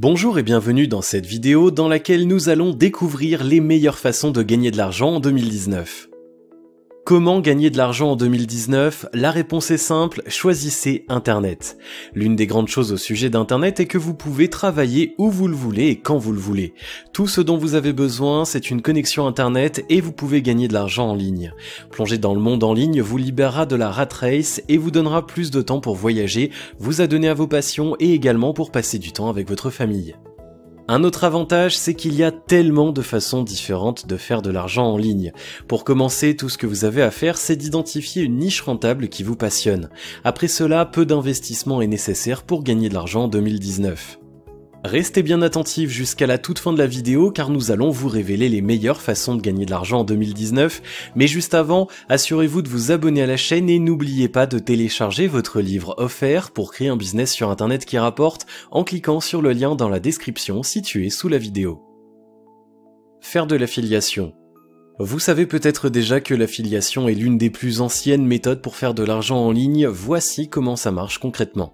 Bonjour et bienvenue dans cette vidéo dans laquelle nous allons découvrir les meilleures façons de gagner de l'argent en 2019. Comment gagner de l'argent en 2019? La réponse est simple, choisissez Internet. L'une des grandes choses au sujet d'Internet est que vous pouvez travailler où vous le voulez et quand vous le voulez. Tout ce dont vous avez besoin, c'est une connexion Internet et vous pouvez gagner de l'argent en ligne. Plonger dans le monde en ligne vous libérera de la rat race et vous donnera plus de temps pour voyager, vous adonner à vos passions et également pour passer du temps avec votre famille. Un autre avantage, c'est qu'il y a tellement de façons différentes de faire de l'argent en ligne. Pour commencer, tout ce que vous avez à faire, c'est d'identifier une niche rentable qui vous passionne. Après cela, peu d'investissement est nécessaire pour gagner de l'argent en 2019. Restez bien attentifs jusqu'à la toute fin de la vidéo car nous allons vous révéler les meilleures façons de gagner de l'argent en 2019, mais juste avant, assurez-vous de vous abonner à la chaîne et n'oubliez pas de télécharger votre livre offert pour créer un business sur Internet qui rapporte en cliquant sur le lien dans la description situé sous la vidéo. Faire de l'affiliation. Vous savez peut-être déjà que l'affiliation est l'une des plus anciennes méthodes pour faire de l'argent en ligne, voici comment ça marche concrètement.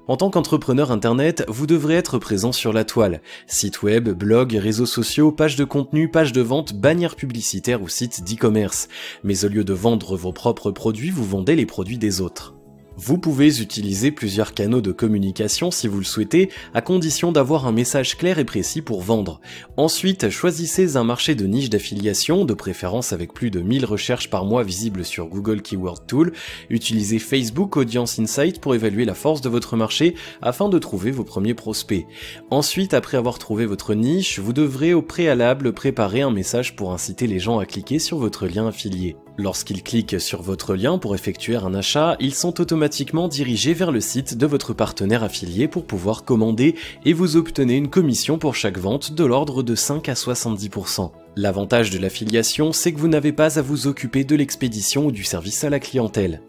En tant qu'entrepreneur internet, vous devrez être présent sur la toile. Site web, blog, réseaux sociaux, pages de contenu, pages de vente, bannières publicitaires ou sites d'e-commerce. Mais au lieu de vendre vos propres produits, vous vendez les produits des autres. Vous pouvez utiliser plusieurs canaux de communication si vous le souhaitez, à condition d'avoir un message clair et précis pour vendre. Ensuite, choisissez un marché de niche d'affiliation, de préférence avec plus de 1000 recherches par mois visibles sur Google Keyword Tool. Utilisez Facebook Audience Insight pour évaluer la force de votre marché afin de trouver vos premiers prospects. Ensuite, après avoir trouvé votre niche, vous devrez au préalable préparer un message pour inciter les gens à cliquer sur votre lien affilié. Lorsqu'ils cliquent sur votre lien pour effectuer un achat, ils sont automatiquement dirigés vers le site de votre partenaire affilié pour pouvoir commander et vous obtenez une commission pour chaque vente de l'ordre de 5 à 70%. L'avantage de l'affiliation, c'est que vous n'avez pas à vous occuper de l'expédition ou du service à la clientèle.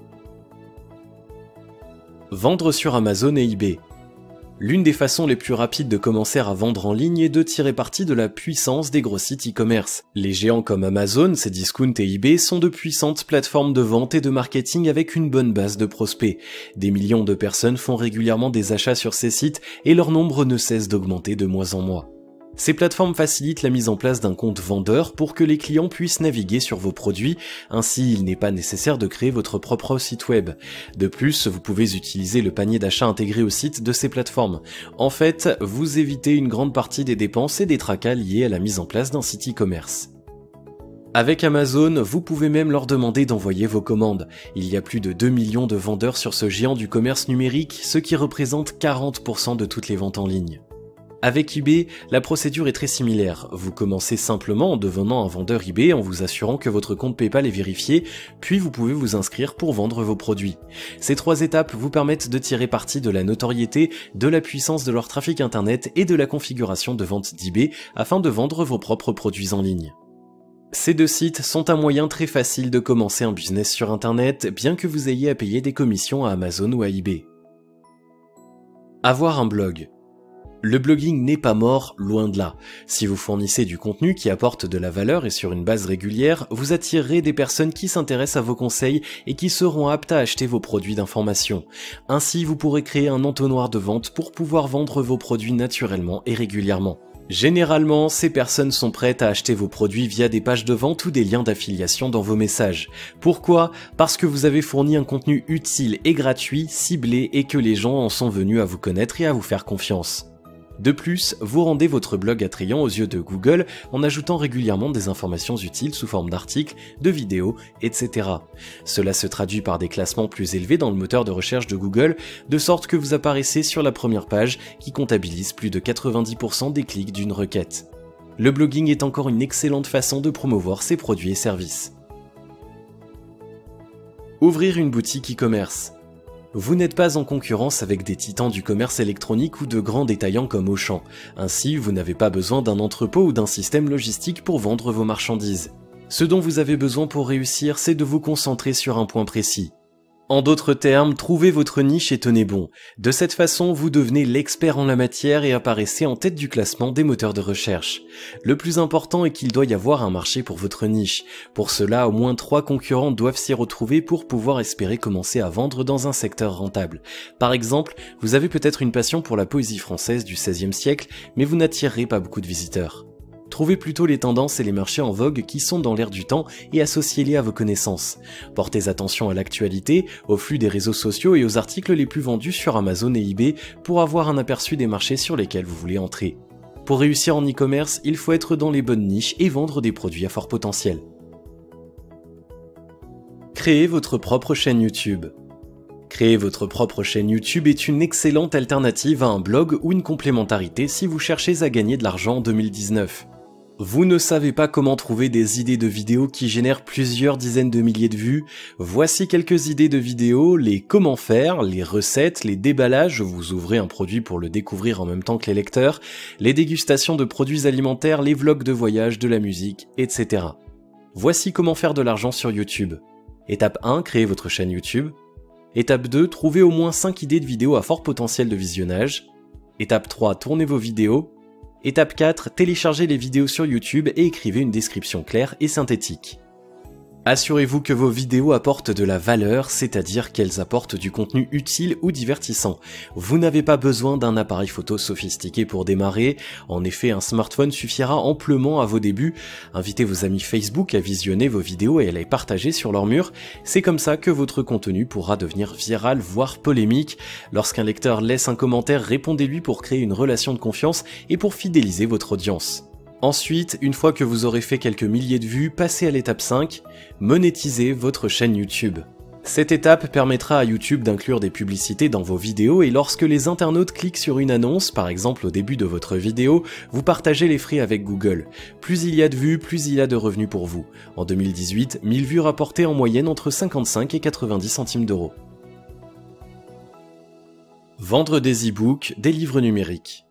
Vendre sur Amazon et eBay. L'une des façons les plus rapides de commencer à vendre en ligne est de tirer parti de la puissance des gros sites e-commerce. Les géants comme Amazon, Cdiscount et eBay sont de puissantes plateformes de vente et de marketing avec une bonne base de prospects. Des millions de personnes font régulièrement des achats sur ces sites et leur nombre ne cesse d'augmenter de mois en mois. Ces plateformes facilitent la mise en place d'un compte vendeur pour que les clients puissent naviguer sur vos produits, ainsi il n'est pas nécessaire de créer votre propre site web. De plus, vous pouvez utiliser le panier d'achat intégré au site de ces plateformes. En fait, vous évitez une grande partie des dépenses et des tracas liés à la mise en place d'un site e-commerce. Avec Amazon, vous pouvez même leur demander d'envoyer vos commandes. Il y a plus de 2 millions de vendeurs sur ce géant du commerce numérique, ce qui représente 40% de toutes les ventes en ligne. Avec eBay, la procédure est très similaire. Vous commencez simplement en devenant un vendeur eBay en vous assurant que votre compte PayPal est vérifié, puis vous pouvez vous inscrire pour vendre vos produits. Ces 3 étapes vous permettent de tirer parti de la notoriété, de la puissance de leur trafic internet et de la configuration de vente d'eBay afin de vendre vos propres produits en ligne. Ces 2 sites sont un moyen très facile de commencer un business sur internet, bien que vous ayez à payer des commissions à Amazon ou à eBay. Avoir un blog. Le blogging n'est pas mort, loin de là. Si vous fournissez du contenu qui apporte de la valeur et sur une base régulière, vous attirerez des personnes qui s'intéressent à vos conseils et qui seront aptes à acheter vos produits d'information. Ainsi, vous pourrez créer un entonnoir de vente pour pouvoir vendre vos produits naturellement et régulièrement. Généralement, ces personnes sont prêtes à acheter vos produits via des pages de vente ou des liens d'affiliation dans vos messages. Pourquoi? Parce que vous avez fourni un contenu utile et gratuit, ciblé et que les gens en sont venus à vous connaître et à vous faire confiance. De plus, vous rendez votre blog attrayant aux yeux de Google en ajoutant régulièrement des informations utiles sous forme d'articles, de vidéos, etc. Cela se traduit par des classements plus élevés dans le moteur de recherche de Google, de sorte que vous apparaissez sur la première page qui comptabilise plus de 90% des clics d'une requête. Le blogging est encore une excellente façon de promouvoir ses produits et services. Ouvrir une boutique e-commerce. Vous n'êtes pas en concurrence avec des titans du commerce électronique ou de grands détaillants comme Auchan. Ainsi, vous n'avez pas besoin d'un entrepôt ou d'un système logistique pour vendre vos marchandises. Ce dont vous avez besoin pour réussir, c'est de vous concentrer sur un point précis. En d'autres termes, trouvez votre niche et tenez bon. De cette façon, vous devenez l'expert en la matière et apparaissez en tête du classement des moteurs de recherche. Le plus important est qu'il doit y avoir un marché pour votre niche. Pour cela, au moins 3 concurrents doivent s'y retrouver pour pouvoir espérer commencer à vendre dans un secteur rentable. Par exemple, vous avez peut-être une passion pour la poésie française du XVIe siècle, mais vous n'attirerez pas beaucoup de visiteurs. Trouvez plutôt les tendances et les marchés en vogue qui sont dans l'air du temps et associez-les à vos connaissances. Portez attention à l'actualité, au flux des réseaux sociaux et aux articles les plus vendus sur Amazon et eBay pour avoir un aperçu des marchés sur lesquels vous voulez entrer. Pour réussir en e-commerce, il faut être dans les bonnes niches et vendre des produits à fort potentiel. Créez votre propre chaîne YouTube. Créer votre propre chaîne YouTube est une excellente alternative à un blog ou une complémentarité si vous cherchez à gagner de l'argent en 2019. Vous ne savez pas comment trouver des idées de vidéos qui génèrent plusieurs dizaines de milliers de vues? Voici quelques idées de vidéos, les comment faire, les recettes, les déballages, vous ouvrez un produit pour le découvrir en même temps que les lecteurs, les dégustations de produits alimentaires, les vlogs de voyage, de la musique, etc. Voici comment faire de l'argent sur YouTube. Étape 1, créez votre chaîne YouTube. Étape 2, trouvez au moins 5 idées de vidéos à fort potentiel de visionnage. Étape 3, tournez vos vidéos. Étape 4, téléchargez les vidéos sur YouTube et écrivez une description claire et synthétique. Assurez-vous que vos vidéos apportent de la valeur, c'est-à-dire qu'elles apportent du contenu utile ou divertissant. Vous n'avez pas besoin d'un appareil photo sophistiqué pour démarrer, en effet un smartphone suffira amplement à vos débuts. Invitez vos amis Facebook à visionner vos vidéos et à les partager sur leur mur, c'est comme ça que votre contenu pourra devenir viral voire polémique. Lorsqu'un lecteur laisse un commentaire, répondez-lui pour créer une relation de confiance et pour fidéliser votre audience. Ensuite, une fois que vous aurez fait quelques milliers de vues, passez à l'étape 5, monétisez votre chaîne YouTube. Cette étape permettra à YouTube d'inclure des publicités dans vos vidéos et lorsque les internautes cliquent sur une annonce, par exemple au début de votre vidéo, vous partagez les frais avec Google. Plus il y a de vues, plus il y a de revenus pour vous. En 2018, 1000 vues rapportaient en moyenne entre 55 et 90 centimes d'euros. Vendre des e-books, des livres numériques.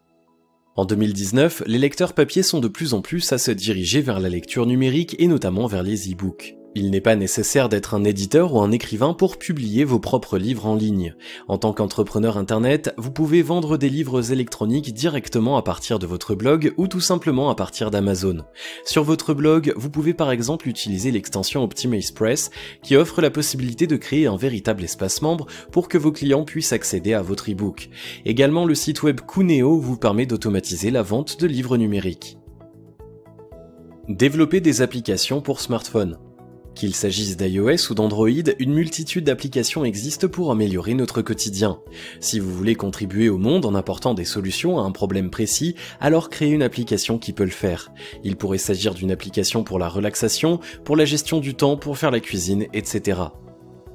En 2019, les lecteurs papier sont de plus en plus à se diriger vers la lecture numérique et notamment vers les e-books. Il n'est pas nécessaire d'être un éditeur ou un écrivain pour publier vos propres livres en ligne. En tant qu'entrepreneur internet, vous pouvez vendre des livres électroniques directement à partir de votre blog ou tout simplement à partir d'Amazon. Sur votre blog, vous pouvez par exemple utiliser l'extension OptimizePress qui offre la possibilité de créer un véritable espace membre pour que vos clients puissent accéder à votre e-book. Également, le site web Cuneo vous permet d'automatiser la vente de livres numériques. Développer des applications pour smartphone. Qu'il s'agisse d'iOS ou d'Android, une multitude d'applications existent pour améliorer notre quotidien. Si vous voulez contribuer au monde en apportant des solutions à un problème précis, alors créez une application qui peut le faire. Il pourrait s'agir d'une application pour la relaxation, pour la gestion du temps, pour faire la cuisine, etc.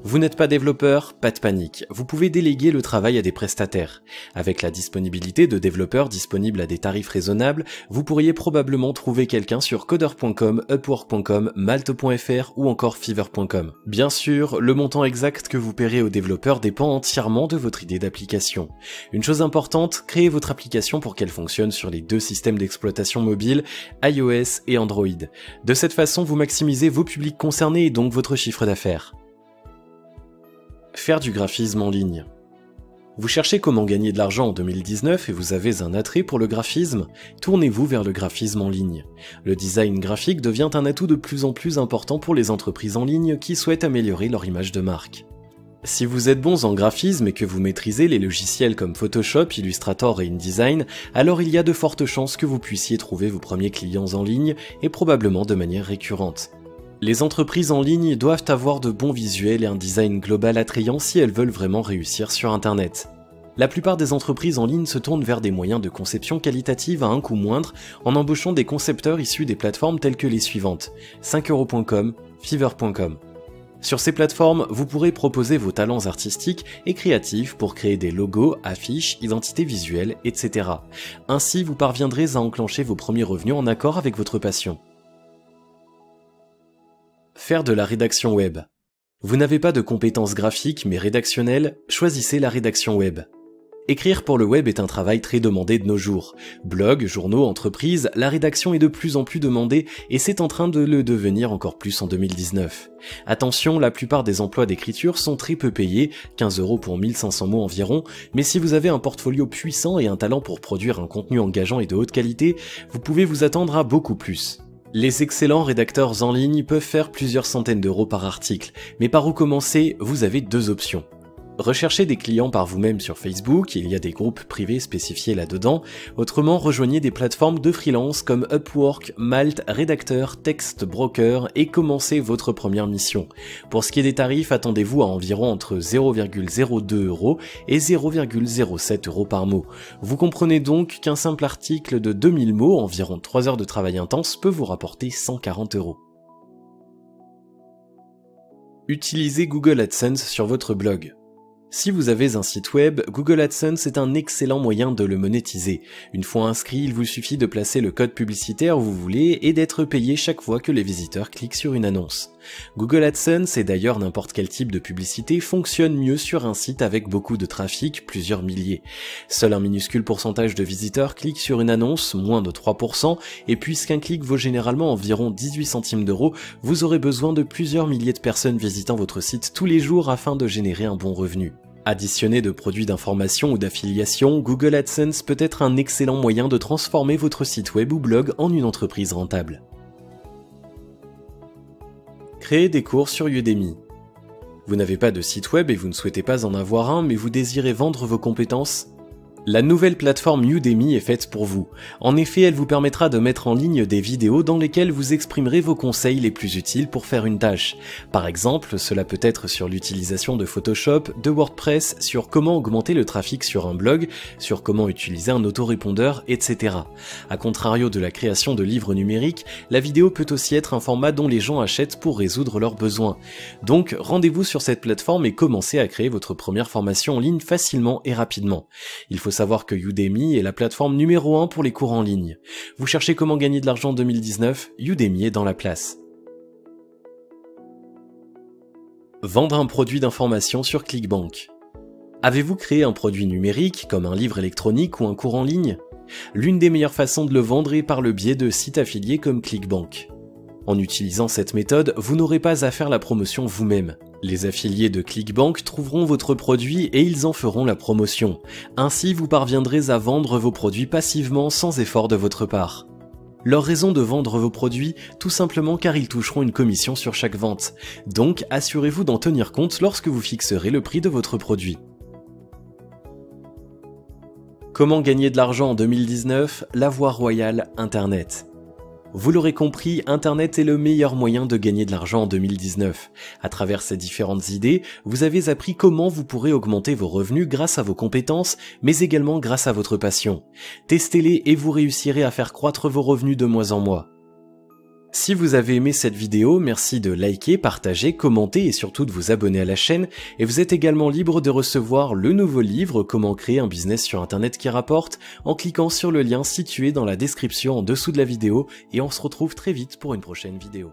Vous n'êtes pas développeur, pas de panique, vous pouvez déléguer le travail à des prestataires. Avec la disponibilité de développeurs disponibles à des tarifs raisonnables, vous pourriez probablement trouver quelqu'un sur coder.com, upwork.com, malte.fr ou encore fiverr.com. Bien sûr, le montant exact que vous paierez aux développeurs dépend entièrement de votre idée d'application. Une chose importante, créez votre application pour qu'elle fonctionne sur les 2 systèmes d'exploitation mobile, iOS et Android. De cette façon, vous maximisez vos publics concernés et donc votre chiffre d'affaires. Faire du graphisme en ligne. Vous cherchez comment gagner de l'argent en 2019 et vous avez un attrait pour le graphisme? Tournez-vous vers le graphisme en ligne. Le design graphique devient un atout de plus en plus important pour les entreprises en ligne qui souhaitent améliorer leur image de marque. Si vous êtes bons en graphisme et que vous maîtrisez les logiciels comme Photoshop, Illustrator et InDesign, alors il y a de fortes chances que vous puissiez trouver vos premiers clients en ligne et probablement de manière récurrente. Les entreprises en ligne doivent avoir de bons visuels et un design global attrayant si elles veulent vraiment réussir sur Internet. La plupart des entreprises en ligne se tournent vers des moyens de conception qualitative à un coût moindre en embauchant des concepteurs issus des plateformes telles que les suivantes, 5euros.com, fiverr.com. Sur ces plateformes, vous pourrez proposer vos talents artistiques et créatifs pour créer des logos, affiches, identités visuelles, etc. Ainsi, vous parviendrez à enclencher vos premiers revenus en accord avec votre passion. Faire de la rédaction web. Vous n'avez pas de compétences graphiques mais rédactionnelles, choisissez la rédaction web. Écrire pour le web est un travail très demandé de nos jours. Blogs, journaux, entreprises, la rédaction est de plus en plus demandée et c'est en train de le devenir encore plus en 2019. Attention, la plupart des emplois d'écriture sont très peu payés, 15 € pour 1500 mots environ, mais si vous avez un portfolio puissant et un talent pour produire un contenu engageant et de haute qualité, vous pouvez vous attendre à beaucoup plus. Les excellents rédacteurs en ligne peuvent faire plusieurs centaines d'euros par article, mais par où commencer, vous avez deux options. Recherchez des clients par vous-même sur Facebook, il y a des groupes privés spécifiés là-dedans, autrement rejoignez des plateformes de freelance comme Upwork, Malt, Redacteur, Text Broker et commencez votre première mission. Pour ce qui est des tarifs, attendez-vous à environ entre 0,02 € et 0,07 € par mot. Vous comprenez donc qu'un simple article de 2000 mots, environ 3 heures de travail intense, peut vous rapporter 140 €. Utilisez Google AdSense sur votre blog. Si vous avez un site web, Google AdSense est un excellent moyen de le monétiser. Une fois inscrit, il vous suffit de placer le code publicitaire où vous voulez et d'être payé chaque fois que les visiteurs cliquent sur une annonce. Google AdSense et d'ailleurs n'importe quel type de publicité fonctionne mieux sur un site avec beaucoup de trafic, plusieurs milliers. Seul un minuscule pourcentage de visiteurs cliquent sur une annonce, moins de 3%, et puisqu'un clic vaut généralement environ 18 centimes d'euros, vous aurez besoin de plusieurs milliers de personnes visitant votre site tous les jours afin de générer un bon revenu. Additionné de produits d'information ou d'affiliation, Google AdSense peut être un excellent moyen de transformer votre site web ou blog en une entreprise rentable. Créez des cours sur Udemy. Vous n'avez pas de site web et vous ne souhaitez pas en avoir un, mais vous désirez vendre vos compétences ? La nouvelle plateforme Udemy est faite pour vous. En effet, elle vous permettra de mettre en ligne des vidéos dans lesquelles vous exprimerez vos conseils les plus utiles pour faire une tâche. Par exemple, cela peut être sur l'utilisation de Photoshop, de WordPress, sur comment augmenter le trafic sur un blog, sur comment utiliser un autorépondeur, etc. A contrario de la création de livres numériques, la vidéo peut aussi être un format dont les gens achètent pour résoudre leurs besoins. Donc, rendez-vous sur cette plateforme et commencez à créer votre première formation en ligne facilement et rapidement. Il faut savoir que Udemy est la plateforme numéro 1 pour les cours en ligne. Vous cherchez comment gagner de l'argent en 2019, Udemy est dans la place. Vendre un produit d'information sur ClickBank. Avez-vous créé un produit numérique, comme un livre électronique ou un cours en ligne ? L'une des meilleures façons de le vendre est par le biais de sites affiliés comme ClickBank. En utilisant cette méthode, vous n'aurez pas à faire la promotion vous-même. Les affiliés de ClickBank trouveront votre produit et ils en feront la promotion. Ainsi, vous parviendrez à vendre vos produits passivement sans effort de votre part. Leur raison de vendre vos produits, tout simplement car ils toucheront une commission sur chaque vente. Donc, assurez-vous d'en tenir compte lorsque vous fixerez le prix de votre produit. Comment gagner de l'argent en 2019 ? La voie royale, Internet. Vous l'aurez compris, Internet est le meilleur moyen de gagner de l'argent en 2019. À travers ces différentes idées, vous avez appris comment vous pourrez augmenter vos revenus grâce à vos compétences, mais également grâce à votre passion. Testez-les et vous réussirez à faire croître vos revenus de mois en mois. Si vous avez aimé cette vidéo, merci de liker, partager, commenter et surtout de vous abonner à la chaîne. Et vous êtes également libre de recevoir le nouveau livre « Comment créer un business sur Internet qui rapporte » en cliquant sur le lien situé dans la description en dessous de la vidéo et on se retrouve très vite pour une prochaine vidéo.